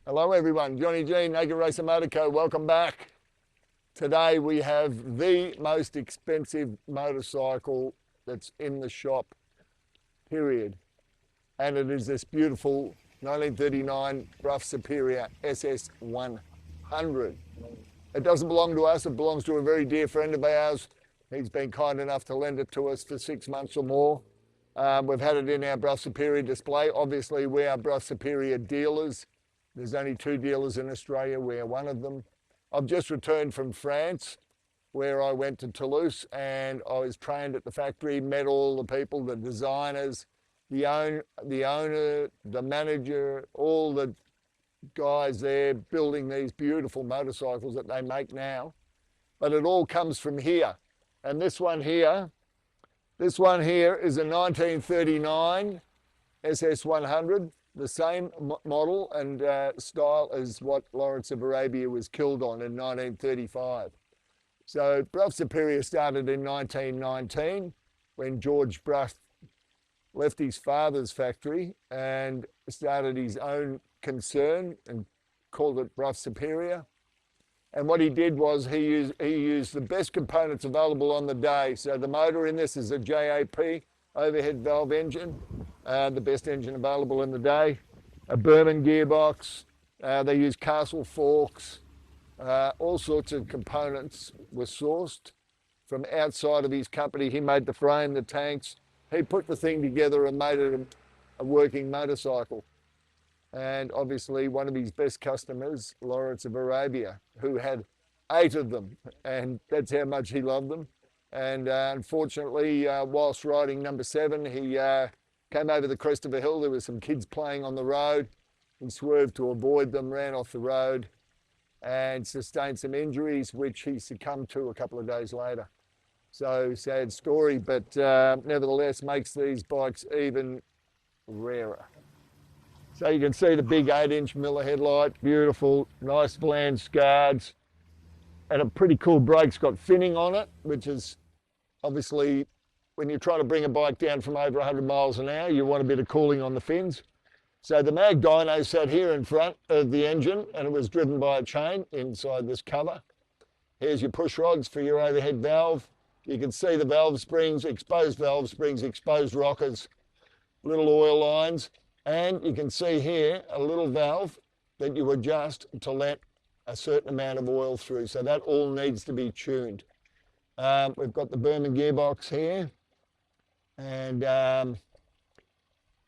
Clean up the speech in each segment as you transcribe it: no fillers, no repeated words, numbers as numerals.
Hello everyone, Johnny G, Naked Racer Motor Co. Welcome back. Today we have the most expensive motorcycle that's in the shop, period. And it is this beautiful 1939 Brough Superior SS100. It doesn't belong to us, it belongs to a very dear friend of ours. He's been kind enough to lend it to us for 6 months or more. We've had it in our Brough Superior display. Obviously we are Brough Superior dealers. There's only 2 dealers in Australia, we're one of them. I've just returned from France, where I went to Toulouse and I was trained at the factory, met all the people, the designers, the owner, the manager, all the guys there building these beautiful motorcycles that they make now. But it all comes from here. And this one here is a 1939 SS100. The same model and style as what Lawrence of Arabia was killed on in 1935. So Brough Superior started in 1919 when George Brough left his father's factory and started his own concern and called it Brough Superior. And what he did was he used the best components available on the day. So the motor in this is a JAP overhead valve engine, the best engine available in the day. A Berman gearbox, they use Castle forks, all sorts of components were sourced from outside of his company. He made the frame, the tanks, he put the thing together and made it a working motorcycle. And obviously one of his best customers, Lawrence of Arabia, who had 8 of them, and that's how much he loved them. And unfortunately, whilst riding number 7, he came over the crest of a hill. There were some kids playing on the road. He swerved to avoid them, ran off the road, and sustained some injuries, which he succumbed to a couple of days later. So sad story, but nevertheless makes these bikes even rarer. So you can see the big 8-inch Miller headlight, beautiful, nice bland scars, and a pretty cool brake. It's got finning on it, which is obviously when you're trying to bring a bike down from over 100 miles an hour, you want a bit of cooling on the fins. So the mag dyno sat here in front of the engine and it was driven by a chain inside this cover. Here's your push rods for your overhead valve. You can see the valve springs, exposed rockers, little oil lines, and you can see here a little valve that you adjust to let a certain amount of oil through. So that all needs to be tuned. We've got the Berman gearbox here, and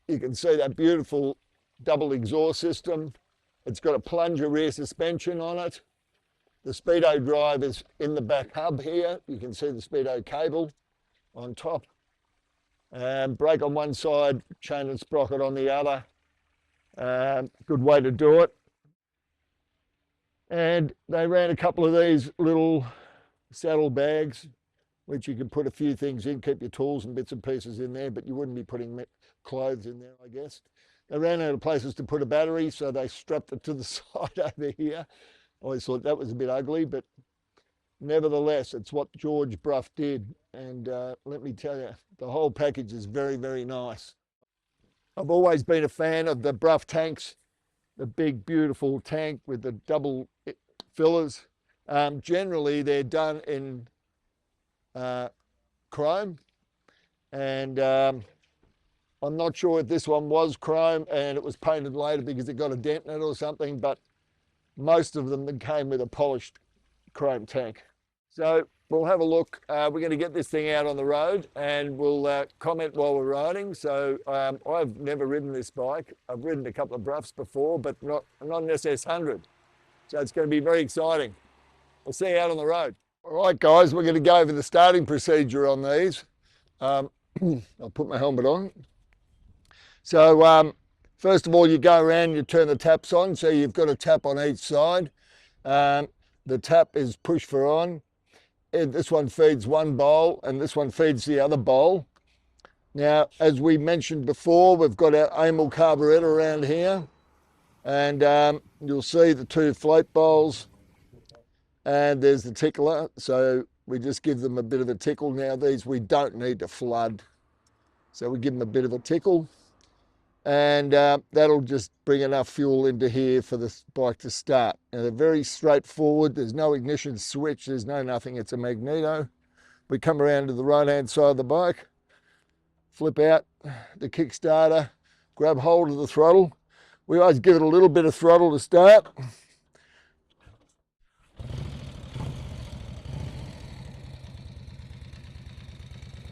you can see that beautiful double exhaust system. It's got a plunger rear suspension on it. The Speedo drive is in the back hub here. You can see the Speedo cable on top. Brake on one side, chain and sprocket on the other. Good way to do it. And they ran a couple of these little saddle bags, which you can put a few things in, keep your tools and bits and pieces in there, but you wouldn't be putting clothes in there, I guess. They ran out of places to put a battery, so they strapped it to the side over here. I always thought that was a bit ugly, but nevertheless, it's what George Brough did. And let me tell you, the whole package is very, very nice. I've always been a fan of the Brough tanks, the big, beautiful tank with the double fillers. Generally, they're done in chrome, and I'm not sure if this one was chrome and it was painted later because it got a dent in it or something, but most of them came with a polished chrome tank. So we'll have a look. We're going to get this thing out on the road and we'll comment while we're riding. So I've never ridden this bike. I've ridden a couple of Broughs before, but not an SS100. So it's going to be very exciting. We'll see you out on the road. All right, guys, we're going to go over the starting procedure on these. I'll put my helmet on. So first of all, you go around, you turn the taps on. So you've got a tap on each side. The tap is push for on. This one feeds one bowl and this one feeds the other bowl. Now, as we mentioned before, we've got our Amel carburettor around here, and you'll see the 2 float bowls, and there's the tickler. So we just give them a bit of a tickle. Now these we don't need to flood, so we give them a bit of a tickle. and that'll just bring enough fuel into here for this bike to start. And they're very straightforward. There's no ignition switch, there's no nothing. It's a magneto. We come around to the right hand side of the bike, flip out the Kickstarter, grab hold of the throttle. We always give it a little bit of throttle to start.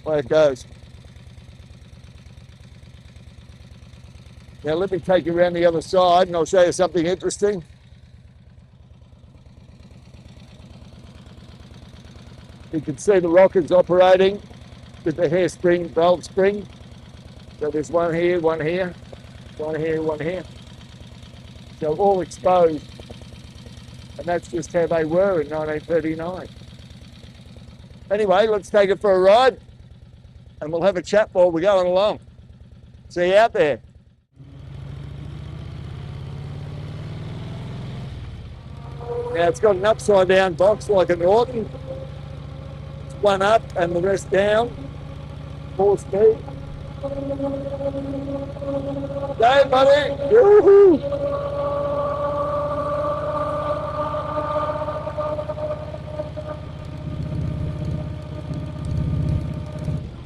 Away it goes. Now let me take you around the other side and I'll show you something interesting. You can see the rockets operating with the hairspring, valve spring. So there's one here, one here, one here, one here. So all exposed. And that's just how they were in 1939. Anyway, let's take it for a ride and we'll have a chat while we're going along. See you out there. Now it's got an upside down box like a Norton. It's one up and the rest down. 4 speed. Hey buddy! Yoo-hoo!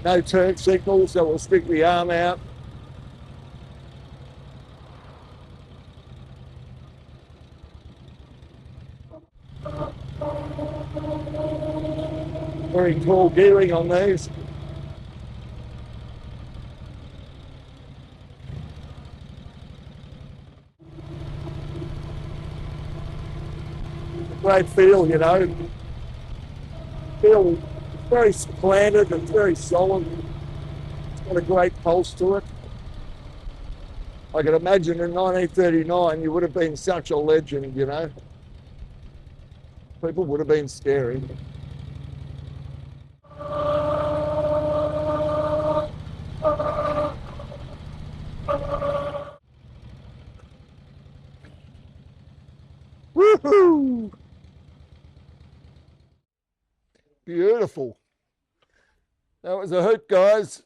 No turn signals, so we'll stick the arm out. Very tall gearing on these. Great feel, you know. Feel very planted and very solid. It's got a great pulse to it. I can imagine in 1939 you would have been such a legend, you know. People would have been staring. Woohoo! Beautiful. That was a hoot, guys.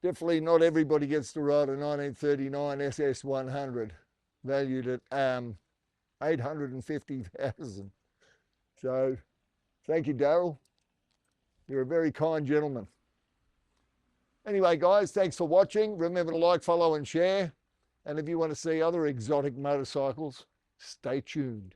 Definitely not everybody gets to ride a 1939 SS100, valued at 850,000. So, thank you, Daryl. You're a very kind gentleman. Anyway, guys, thanks for watching. Remember to like, follow, and share. And if you want to see other exotic motorcycles, stay tuned.